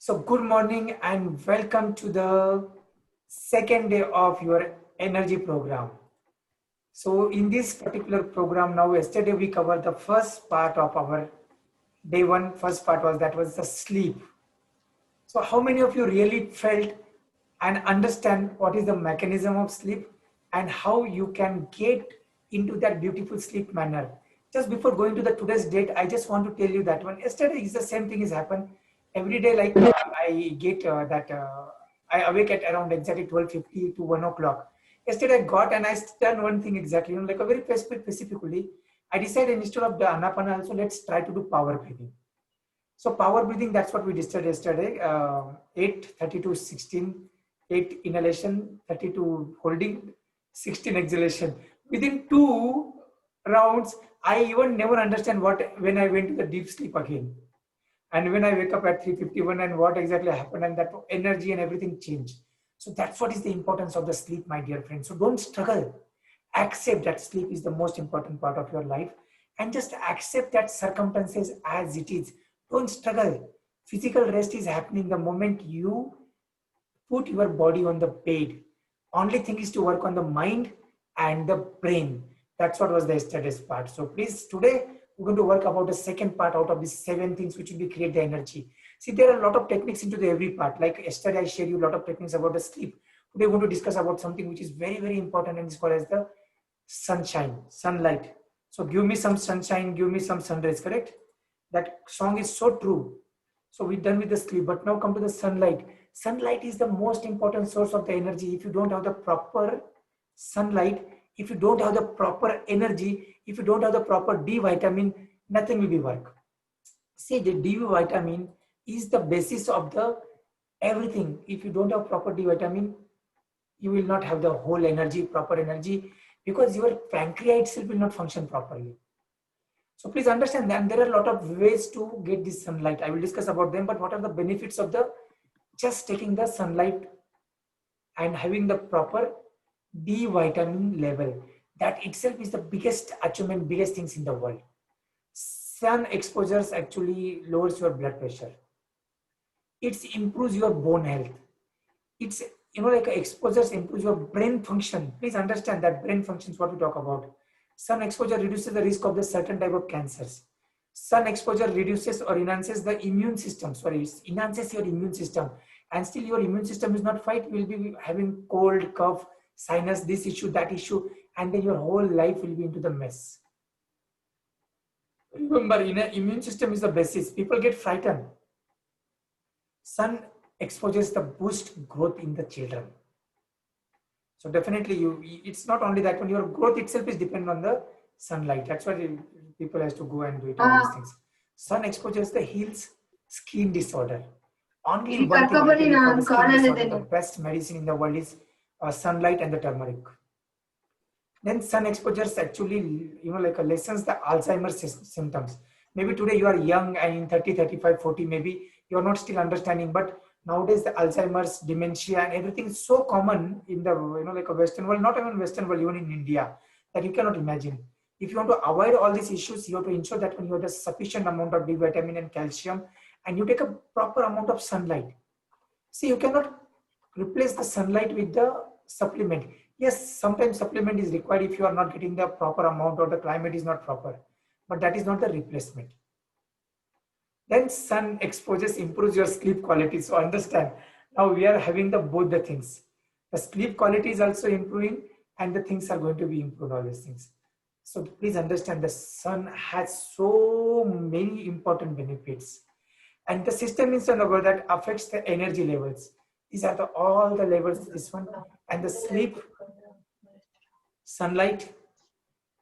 So good morning and welcome to the second day of your energy program. So in this particular program now, yesterday we covered the first part of our day one. First part was the sleep. So how many of you really felt and understand what is the mechanism of sleep and how you can get into that beautiful sleep manner? Just before going to the today's date, I just want to tell you that one. Yesterday is the same thing has happened every day. Like I get that I awake at around exactly 12:50 to 1 o'clock. Yesterday I got and I done one thing exactly, like a very specifically. I decided instead of the anapana also let's try to do power breathing. So power breathing, that's what we discussed yesterday. 8, 32, 16, 8 inhalation, 32 holding, 16 exhalation. Within 2 rounds, I even never understand what when I went to the deep sleep again. And when I wake up at 3:51 and what exactly happened and that energy and everything changed. So that's what is the importance of the sleep, my dear friends. So don't struggle. Accept that sleep is the most important part of your life and just accept that circumstances as it is. Don't struggle. Physical rest is happening the moment you put your body on the bed. Only thing is to work on the mind and the brain. That's what was the yesterday's part. So please, today we're going to work about the second part out of these 7 things which will be create the energy. See, there are a lot of techniques into the every part. Like yesterday, I shared you a lot of techniques about the sleep. Today, we're going to discuss about something which is very, very important and is called as the sunshine, sunlight. So give me some sunshine, give me some sun rays, correct? That song is so true. So we're done with the sleep, but now come to the sunlight. Sunlight is the most important source of the energy. If you don't have the proper sunlight, if you don't have the proper energy, if you don't have the proper D vitamin, nothing will be work. See, the D vitamin is the basis of the everything. If you don't have proper D vitamin, you will not have the whole energy, proper energy, because your pancreas itself will not function properly. So please understand that there are a lot of ways to get this sunlight. I will discuss about them, but what are the benefits of the just taking the sunlight and having the proper D vitamin level? That itself is the biggest achievement, biggest things in the world. Sun exposures actually lowers your blood pressure. It improves your bone health. It's like exposures improves your brain function. Please understand that brain function is what we talk about. Sun exposure reduces the risk of the certain type of cancers. Sun exposure reduces or enhances the immune system. Sorry, it enhances your immune system, and still your immune system is not fight. You will be having cold, cough, sinus, this issue, that issue, and then your whole life will be into the mess. Remember, immune system is the basis. People get frightened. Sun exposures the boost growth in the children. So definitely it's not only that when your growth itself is dependent on the sunlight. That's why people has to go and do it, all these things. Sun exposures the heals skin disorder. Only one thing I tell you for the skin disorder, the best medicine in the world is sunlight and the turmeric. Then sun exposures actually, lessens the Alzheimer's symptoms. Maybe today you are young and in 30, 35, 40, maybe you are not still understanding, but nowadays the Alzheimer's, dementia and everything is so common in the, a Western world, not even Western world, even in India, that you cannot imagine. If you want to avoid all these issues, you have to ensure that when you have a sufficient amount of D vitamin and calcium and you take a proper amount of sunlight. See, you cannot replace the sunlight with the supplement. Yes, sometimes supplement is required if you are not getting the proper amount or the climate is not proper, but that is not the replacement. Then sun exposures improves your sleep quality. So understand, now we are having the both the things. The sleep quality is also improving and the things are going to be improved, all these things. So please understand the sun has so many important benefits. And the system is that affects the energy levels. These are all the levels, this one. And the sleep, sunlight,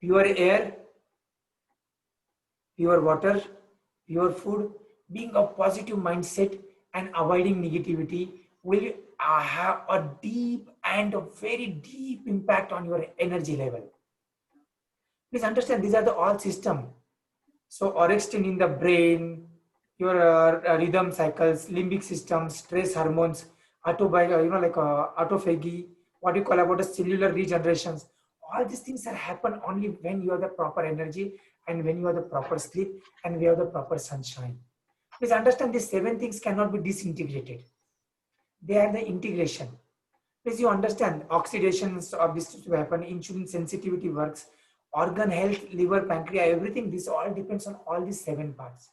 pure air, pure water, pure food, being a positive mindset and avoiding negativity will have a deep and a very deep impact on your energy level. Please understand, these are the all system. So orexin in the brain, your rhythm cycles, limbic system, stress hormones, autophagy, what you call about the cellular regenerations. All these things are happen only when you have the proper energy and when you have the proper sleep and we have the proper sunshine. Please understand these 7 things cannot be disintegrated. They are the integration. Please you understand oxidations of this to happen, insulin sensitivity works, organ health, liver, pancreas, everything. This all depends on all these 7 parts.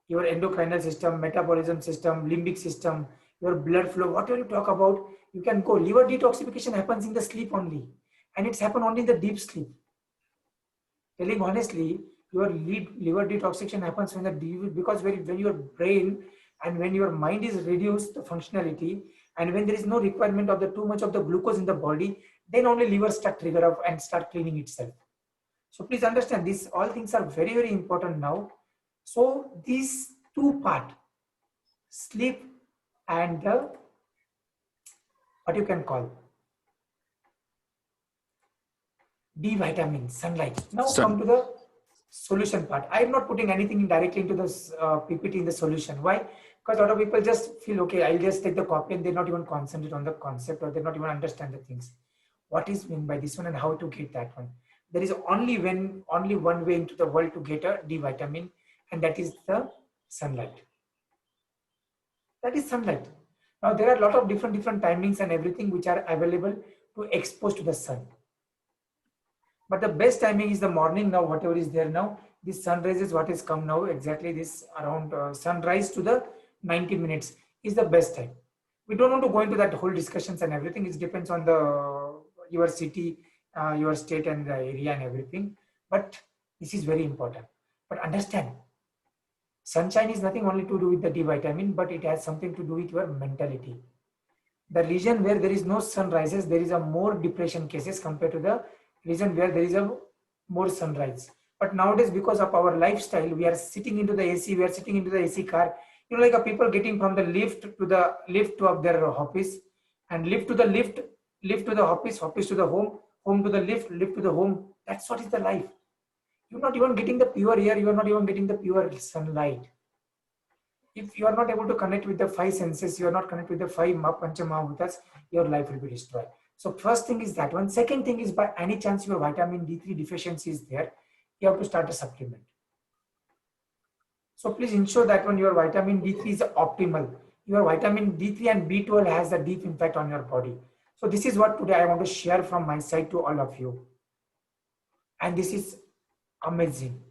Your endocrinal system, metabolism system, limbic system, your blood flow, whatever you talk about, you can go. Liver detoxification happens in the sleep only. And it's happened only in the deep sleep. Telling honestly, your liver detoxification happens when the deep, because when your brain and when your mind is reduced the functionality, and when there is no requirement of the too much of the glucose in the body, then only liver start trigger up and start cleaning itself. So please understand, these all things are very, very important now. So these 2 part, sleep and the, what you can call, D vitamin, sunlight. Now come to the solution part. I am not putting anything directly into this PPT in the solution. Why? Because a lot of people just feel, okay, I'll just take the copy, and they not even concentrate on the concept, or they not even understand the things. What is meant by this one and how to get that one? There is only one way into the world to get a D vitamin, and that is the sunlight. That is sunlight. Now there are a lot of different timings and everything which are available to expose to the sun. But the best timing is the morning now, whatever is there now. This sunrise is what is come now, exactly this around sunrise to the 90 minutes is the best time. We don't want to go into that whole discussions and everything. It depends on your city, your state and the area and everything. But this is very important. But understand, sunshine is nothing only to do with the D vitamin, but it has something to do with your mentality. The region where there is no sunrises, there is a more depression cases compared to the region where there is a more sunrise. But nowadays, because of our lifestyle, we are sitting into the AC, we are sitting into the AC car. You know, like a people getting from the lift to their office, and lift to the office to the home to the lift to the home. That's what is the life. You're not even getting the pure air, you are not even getting the pure sunlight. If you are not able to connect with the 5 senses, you are not connected with the 5 Panchamahabutas, your life will be destroyed. So first thing is that one. Second thing is, by any chance your vitamin D3 deficiency is there, you have to start a supplement. So please ensure that when your vitamin D3 is optimal, your vitamin D3 and B12 has a deep impact on your body. So this is what today I want to share from my side to all of you. And this is amazing.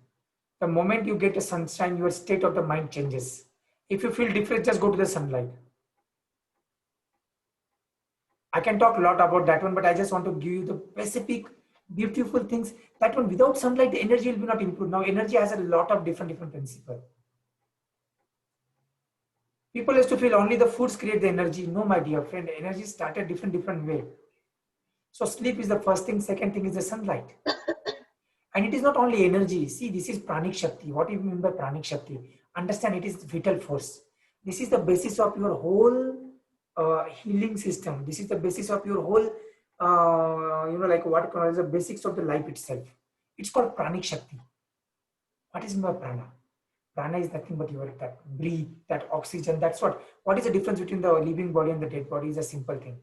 The moment you get a sunshine, your state of the mind changes. If you feel different, just go to the sunlight. I can talk a lot about that one, but I just want to give you the specific, beautiful things. That one, without sunlight, the energy will be not improved. Now, energy has a lot of different principles. People used to feel only the foods create the energy. No, my dear friend, energy started different way. So sleep is the first thing. Second thing is the sunlight. And it is not only energy. See, this is Pranic Shakti. What do you mean by Pranic Shakti? Understand, it is vital force. This is the basis of your whole healing system. This is the basis of your whole, like what is the basics of the life itself. It's called Pranic Shakti. What is my prana? Prana is nothing but your that breathe, that oxygen. That's what is the difference between the living body and the dead body is a simple thing.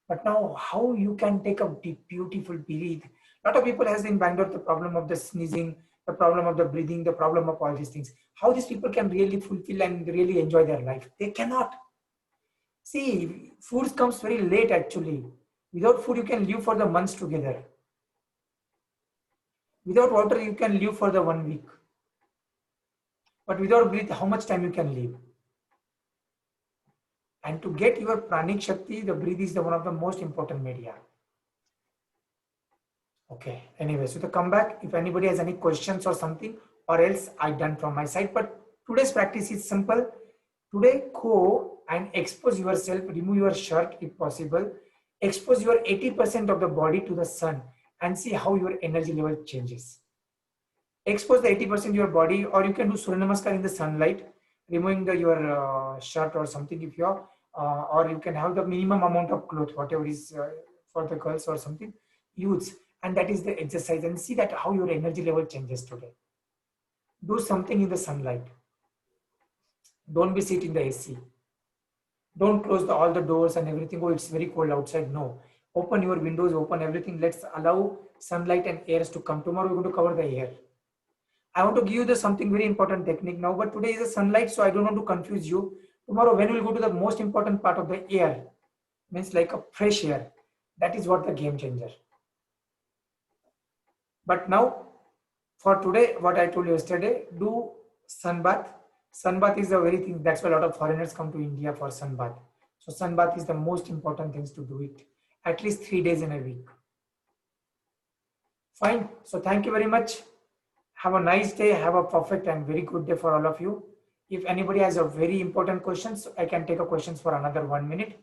But now how you can take a deep, beautiful breathe. A lot of people has in Bangalore the problem of the sneezing, the problem of the breathing, the problem of all these things. How these people can really fulfill and really enjoy their life? They cannot. See, food comes very late actually. Without food, you can live for the months together. Without water, you can live for the 1 week. But without breath, how much time you can live? And to get your pranic shakti, the breath is one of the most important media. Okay, anyway, so to come back, if anybody has any questions or something, or else I done from my side. But today's practice is simple. Today, go and expose yourself, remove your shirt if possible, expose your 80% of the body to the sun and see how your energy level changes. Expose the 80% of your body, or you can do Surya Namaskar in the sunlight, removing your shirt or something if you're, or you can have the minimum amount of clothes, whatever is for the girls or something, use. And that is the exercise, and see that how your energy level changes today. Do something in the sunlight. Don't be sitting in the AC. Don't close all the doors and everything. Oh, it's very cold outside. No. Open your windows, open everything. Let's allow sunlight and airs to come. Tomorrow we're going to cover the air. I want to give you the something very important technique now, but today is a sunlight, so I don't want to confuse you. Tomorrow, when we'll go to the most important part of the air, means like a fresh air, that is what the game changer. But now, for today, what I told you yesterday, do sunbath. Sunbath is the very thing, that's why a lot of foreigners come to India for sunbath. So sunbath is the most important things to do it, at least 3 days in a week. Fine. So thank you very much. Have a nice day. Have a perfect and very good day for all of you. If anybody has a very important questions, I can take a questions for another 1 minute.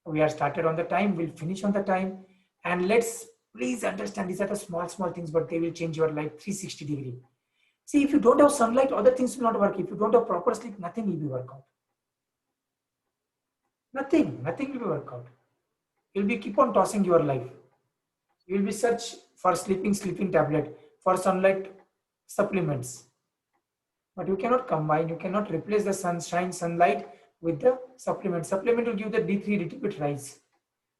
We are started on the time. We'll finish on the time. And let's please understand these are the small things, but they will change your life 360-degree. See, if you don't have sunlight, other things will not work. If you don't have proper sleep, nothing will be work out. Nothing will be work out. You'll be keep on tossing your life. You will be search for sleeping tablet, for sunlight supplements. But you cannot combine, you cannot replace the sunlight with the supplement. Supplement will give the D3 little bit rise,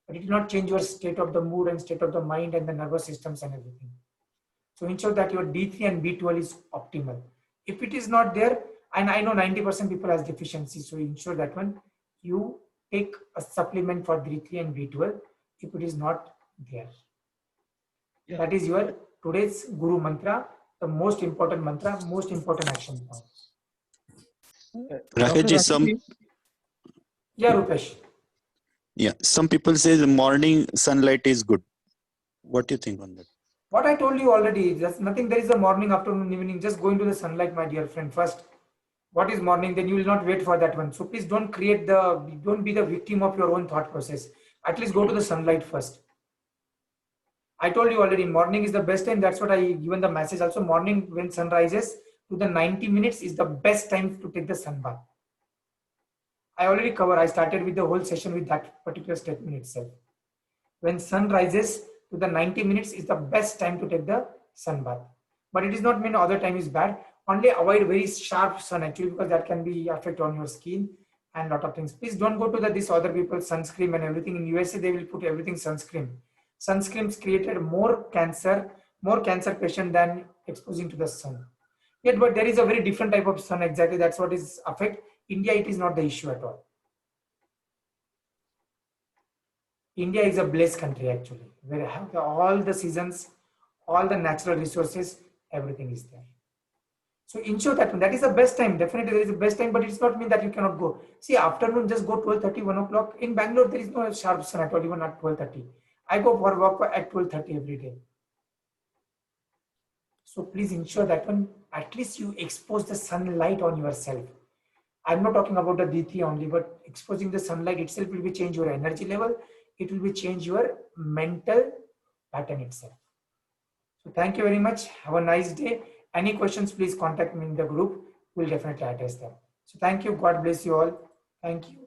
but it will not change your state of the mood and state of the mind and the nervous systems and everything. So ensure that your D3 and B12 is optimal. If it is not there, and I know 90% people has deficiency, so ensure that one you take a supplement for D3 and B12 if it is not there. Yeah. That is your today's Guru Mantra, the most important mantra, most important action point. Rakesh, Yeah, Rupesh. Yeah, some people say the morning sunlight is good. What do you think on that? What I told you already, there's nothing, there is a morning, afternoon, evening, just go into the sunlight, my dear friend, first. What is morning? Then you will not wait for that one. So please don't be the victim of your own thought process. At least go to the sunlight first. I told you already, morning is the best time. That's what I given the message. Also, morning when sun rises to the 90 minutes is the best time to take the sun bath. I already covered. I started with the whole session with that particular statement itself. When sun rises to the 90 minutes is the best time to take the sun bath. But it is not mean other time is bad. Only avoid very sharp sun actually, because that can be effect on your skin and lot of things. Please don't go to this other people's sunscreen and everything. In USA, they will put everything sunscreen. Sunscreens created more cancer patient than exposing to the sun. Yet, but there is a very different type of sun exactly. That's what is affect. India, it is not the issue at all. India is a blessed country actually, where have all the seasons, all the natural resources, everything is there. So ensure that is the best time. Definitely there is the best time, but it's not mean that you cannot go. See, afternoon, just go 12:30, 1 o'clock. In Bangalore, there is no sharp sun at all, even at 12:30. I go for walk at 12:30 every day. So please ensure that when at least you expose the sunlight on yourself. I'm not talking about the D3 only, but exposing the sunlight itself will be change your energy level. It will be change your mental pattern itself. So thank you very much. Have a nice day. Any questions, please contact me in the group. We'll definitely address them. So thank you. God bless you all. Thank you.